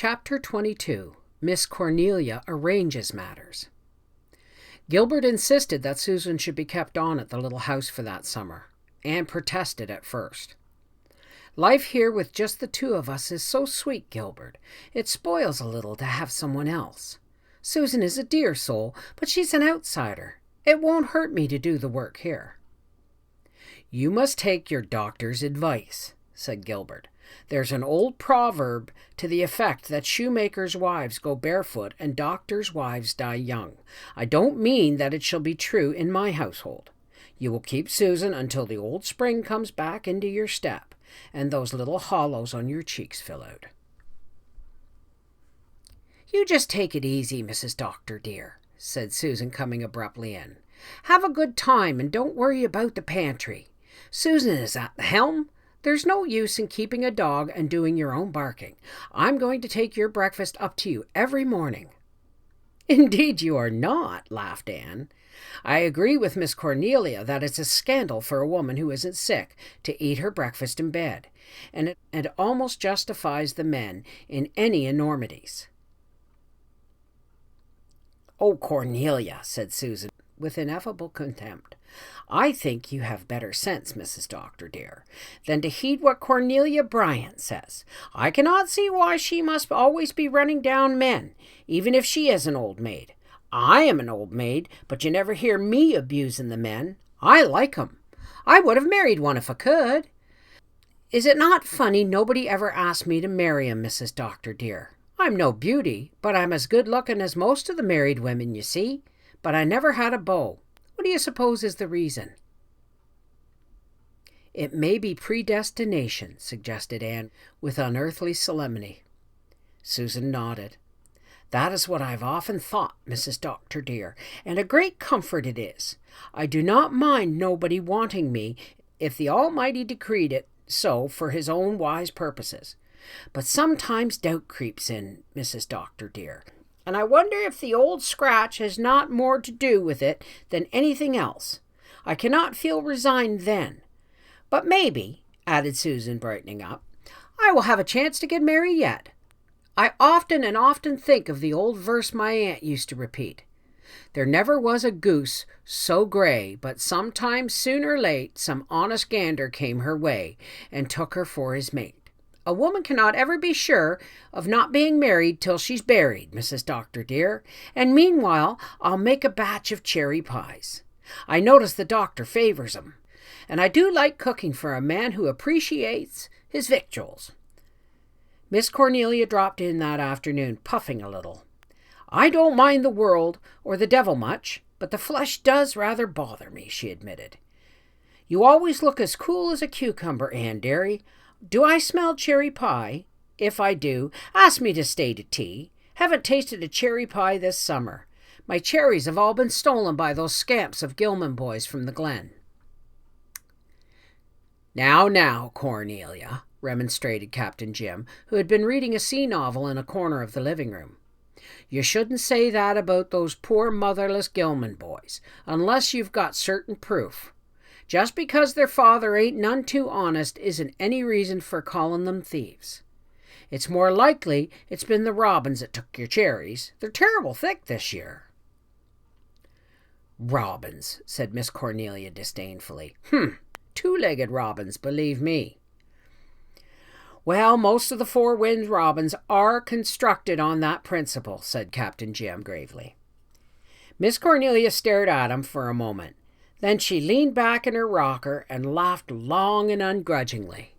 Chapter 22. Miss Cornelia Arranges Matters. Gilbert insisted that Susan should be kept on at the little house for that summer. Anne protested at first. "Life here with just the two of us is so sweet, Gilbert. It spoils a little to have someone else. Susan is a dear soul, but she's an outsider. It won't hurt me to do the work here." "You must take your doctor's advice," said Gilbert. "There's an old proverb to the effect that shoemakers' wives go barefoot and doctors' wives die young. I don't mean that it shall be true in my household. You will keep Susan until the old spring comes back into your step, and those little hollows on your cheeks fill out." "You just take it easy, Mrs. Doctor, dear," said Susan, coming abruptly in. "Have a good time and don't worry about the pantry. Susan is at the helm. There's no use in keeping a dog and doing your own barking. I'm going to take your breakfast up to you every morning." "Indeed you are not," laughed Anne. "I agree with Miss Cornelia that it's a scandal for a woman who isn't sick to eat her breakfast in bed, and it almost justifies the men in any enormities." "Oh, Cornelia," said Susan with ineffable contempt, "I think you have better sense, Mrs. Doctor, dear, than to heed what Cornelia Bryant says. I cannot see why she must always be running down men, even if she is an old maid. I am an old maid, but you never hear me abusing the men. I like 'em. I would have married one if I could. Is it not funny nobody ever asked me to marry him, Mrs. Doctor, dear? I'm no beauty, but I'm as good-looking as most of the married women, you see. But I never had a beau. What do you suppose is the reason?" "It may be predestination," suggested Anne with unearthly solemnity. Susan nodded. "That is what I've often thought, Mrs. Doctor, dear, and a great comfort it is. I do not mind nobody wanting me if the Almighty decreed it so for his own wise purposes. But sometimes doubt creeps in, Mrs. Doctor, dear, and I wonder if the old scratch has not more to do with it than anything else. I cannot feel resigned then. But maybe," added Susan, brightening up, "I will have a chance to get married yet. I often and often think of the old verse my aunt used to repeat. 'There never was a goose so gray, but sometime soon or late some honest gander came her way and took her for his mate.' A woman cannot ever be sure of not being married till she's buried, Mrs. Doctor, dear, and meanwhile I'll make a batch of cherry pies. I notice the doctor favors 'em, and I do like cooking for a man who appreciates his victuals." Miss Cornelia dropped in that afternoon, puffing a little. "I don't mind the world or the devil much, but the flesh does rather bother me," she admitted. "You always look as cool as a cucumber, Anne dearie. Do I smell cherry pie? If I do, ask me to stay to tea. Haven't tasted a cherry pie this summer. My cherries have all been stolen by those scamps of Gilman boys from the Glen." Now, Cornelia," remonstrated Captain Jim, who had been reading a sea novel in a corner of the living room. "You shouldn't say that about those poor motherless Gilman boys, unless you've got certain proof. Just because their father ain't none too honest isn't any reason for calling them thieves. It's more likely it's been the robins that took your cherries. They're terrible thick this year." "Robins," said Miss Cornelia disdainfully. Two-legged robins, believe me." "Well, most of the four-winged robins are constructed on that principle," said Captain Jim gravely. Miss Cornelia stared at him for a moment. Then she leaned back in her rocker and laughed long and ungrudgingly.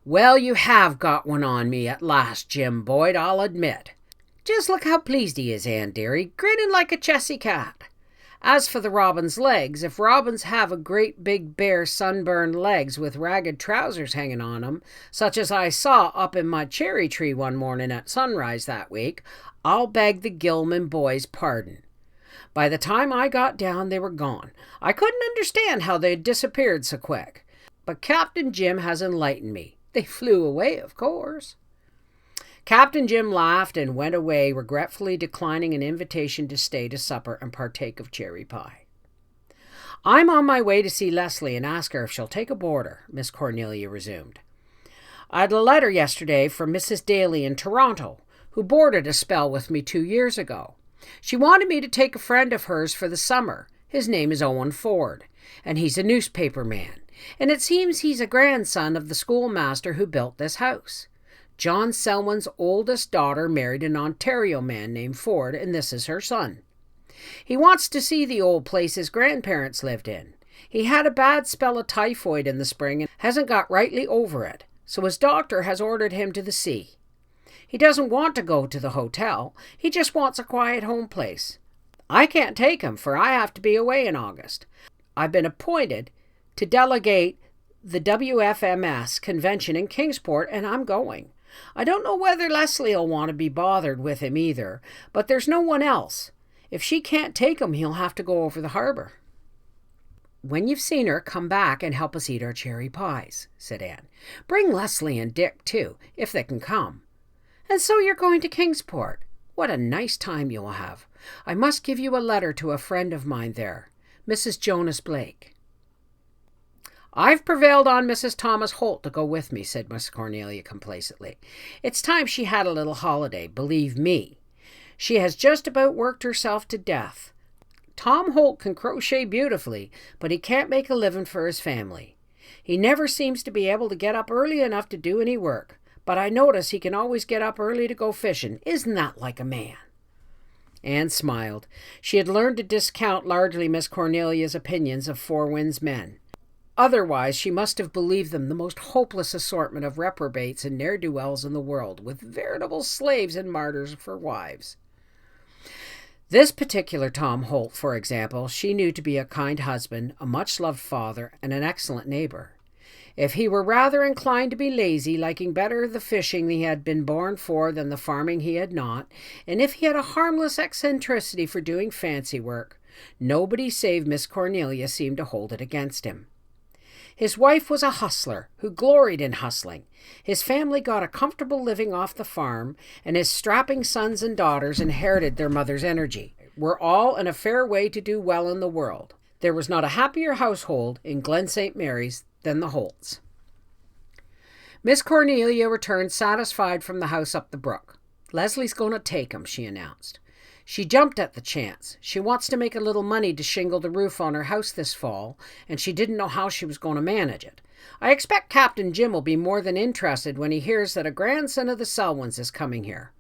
"Well, you have got one on me at last, Jim Boyd, I'll admit. Just look how pleased he is, Anne dearie, grinning like a chessy cat. As for the robin's legs, if robins have a great big bare sunburned legs with ragged trousers hanging on 'em, such as I saw up in my cherry tree one morning at sunrise that week, I'll beg the Gilman boys' pardon. By the time I got down, they were gone. I couldn't understand how they'd disappeared so quick. But Captain Jim has enlightened me. They flew away, of course." Captain Jim laughed and went away, regretfully declining an invitation to stay to supper and partake of cherry pie. "I'm on my way to see Leslie and ask her if she'll take a boarder," Miss Cornelia resumed. "I had a letter yesterday from Mrs. Daly in Toronto, who boarded a spell with me 2 years ago. She wanted me to take a friend of hers for the summer. His name is Owen Ford, and he's a newspaper man, and it seems he's a grandson of the schoolmaster who built this house. John Selwyn's oldest daughter married an Ontario man named Ford, and this is her son. He wants to see the old place his grandparents lived in. He had a bad spell of typhoid in the spring and hasn't got rightly over it, so his doctor has ordered him to the sea. He doesn't want to go to the hotel. He just wants a quiet home place. I can't take him, for I have to be away in August. I've been appointed to delegate the WFMS convention in Kingsport, and I'm going. I don't know whether Leslie will want to be bothered with him either, but there's no one else. If she can't take him, he'll have to go over the harbor. When you've seen her, come back and help us eat our cherry pies, said Anne. Bring Leslie and Dick, too, if they can come. And so you're going to Kingsport. What a nice time you'll have. I must give you a letter to a friend of mine there, Mrs. Jonas Blake. I've prevailed on Mrs. Thomas Holt to go with me, said Miss Cornelia complacently. It's time she had a little holiday, believe me. She has just about worked herself to death. Tom Holt can crochet beautifully, but he can't make a living for his family. He never seems to be able to get up early enough to do any work. But I notice he can always get up early to go fishing. Isn't that like a man? Anne smiled. She had learned to discount largely Miss Cornelia's opinions of Four Winds men. Otherwise, she must have believed them the most hopeless assortment of reprobates and ne'er-do-wells in the world, with veritable slaves and martyrs for wives. This particular Tom Holt, for example, she knew to be a kind husband, a much-loved father, and an excellent neighbor. If he were rather inclined to be lazy, liking better the fishing he had been born for than the farming he had not, and if he had a harmless eccentricity for doing fancy work, nobody save Miss Cornelia seemed to hold it against him. His wife was a hustler who gloried in hustling. His family got a comfortable living off the farm, and his strapping sons and daughters inherited their mother's energy, were all in a fair way to do well in the world. There was not a happier household in Glen St. Mary's than the Holts. Miss Cornelia returned satisfied from the house up the brook. Leslie's going to take him, she announced. She jumped at the chance. She wants to make a little money to shingle the roof on her house this fall, and she didn't know how she was going to manage it. I expect Captain Jim will be more than interested when he hears that a grandson of the Selwyns is coming here.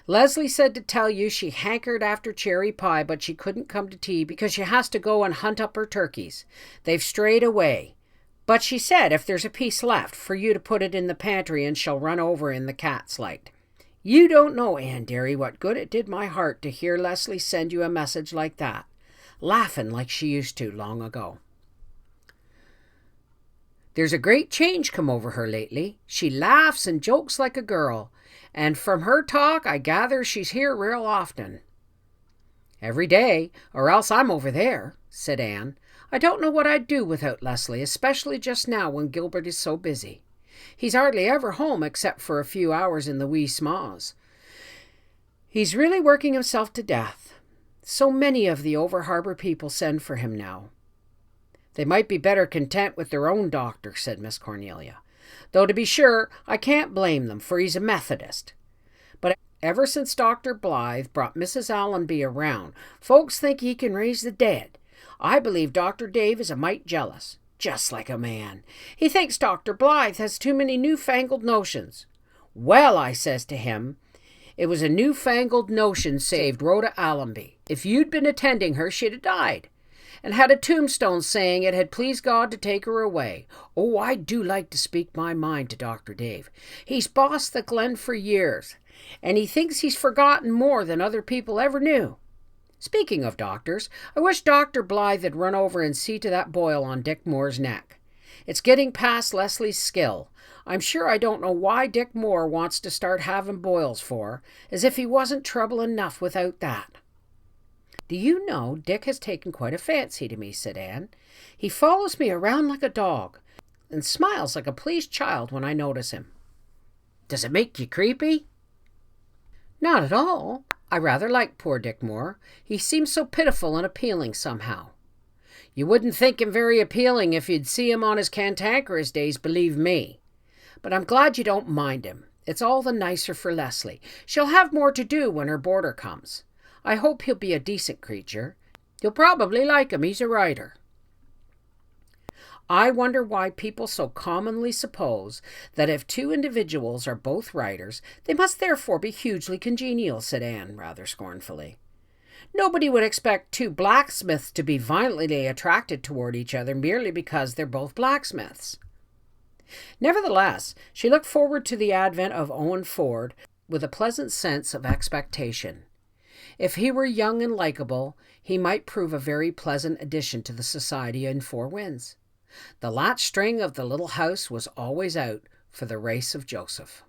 Leslie said to tell you she hankered after cherry pie, but she couldn't come to tea because she has to go and hunt up her turkeys. They've strayed away. But she said if there's a piece left, for you to put it in the pantry and she'll run over in the cat's light. You don't know, Anne dearie, what good it did my heart to hear Leslie send you a message like that, laughing like she used to long ago. There's a great change come over her lately. She laughs and jokes like a girl, and from her talk I gather she's here real often. Every day, or else I'm over there, said Anne. I don't know what I'd do without Leslie, especially just now when Gilbert is so busy. He's hardly ever home except for a few hours in the wee sma's. He's really working himself to death. So many of the over-harbour people send for him now. They might be better content with their own doctor, said Miss Cornelia. Though to be sure, I can't blame them, for he's a Methodist. But ever since Dr. Blythe brought Mrs. Allenby around, folks think he can raise the dead. I believe Dr. Dave is a mite jealous, just like a man. He thinks Dr. Blythe has too many newfangled notions. Well, I says to him, it was a newfangled notion saved Rhoda Allenby. If you'd been attending her, she'd have died, and had a tombstone saying it had pleased God to take her away. Oh, I do like to speak my mind to Dr. Dave. He's bossed the Glen for years, and he thinks he's forgotten more than other people ever knew. Speaking of doctors, I wish Dr. Blythe had run over and see to that boil on Dick Moore's neck. It's getting past Leslie's skill. I'm sure I don't know why Dick Moore wants to start having boils for, as if he wasn't trouble enough without that. Do you know, Dick has taken quite a fancy to me, said Anne. He follows me around like a dog, and smiles like a pleased child when I notice him. Does it make you creepy? Not at all. I rather like poor Dick Moore. He seems so pitiful and appealing somehow. You wouldn't think him very appealing if you'd see him on his cantankerous days, believe me. But I'm glad you don't mind him. It's all the nicer for Leslie. She'll have more to do when her boarder comes. I hope he'll be a decent creature. You'll probably like him. He's a writer." "I wonder why people so commonly suppose that if two individuals are both writers, they must therefore be hugely congenial," said Anne, rather scornfully. "Nobody would expect two blacksmiths to be violently attracted toward each other merely because they're both blacksmiths." Nevertheless, she looked forward to the advent of Owen Ford with a pleasant sense of expectation. If he were young and likable, he might prove a very pleasant addition to the society in Four Winds. The latch string of the little house was always out for the race of Joseph.